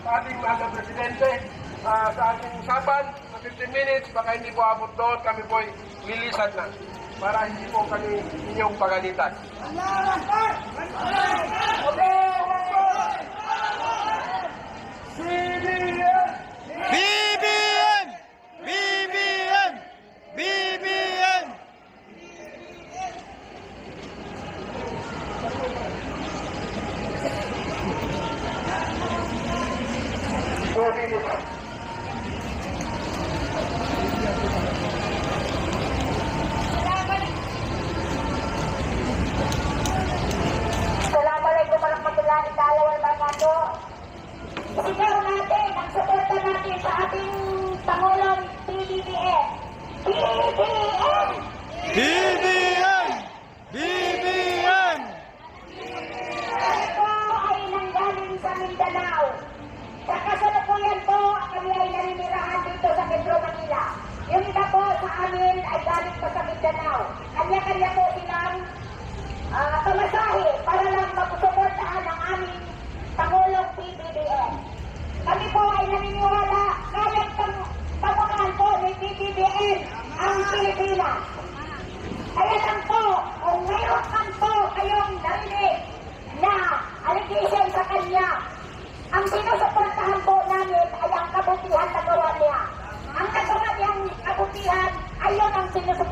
sa ating mga presidente sa ating usapan sa 15 minutes. Baka hindi po abot doon, kami po lilisan na para hindi po kami inyong pagalitan. BBM! BBM! BBM! Assalamualaikum warahmatullahi wabarakatuh. Isigaw natin ang suporta natin sa ating Pangulong PBBM. PBBM! BBM! BBM! Kami po ay nanggaling sa Mindanao. Sa kasalukuyan po, kami ay naninirahan dito sa Metro Manila. Yung iba po sa amin ay galing pa sa Mindanao. Kanya-kanya po silang pamasahe para lang magsuportahan ang aming Pangulong PBBM. Kami po ay naniniwala kahit pamukaan po ni PBBM ang Pilipinas. Kaya lang po, kung mayroon man po kayong narinig na allegation sa kanya, ang sinusuportahan po namin ay ang kabutihan na gawa niya. Ang nagawa niyang kabutihan ay yun ang sinusuportahan.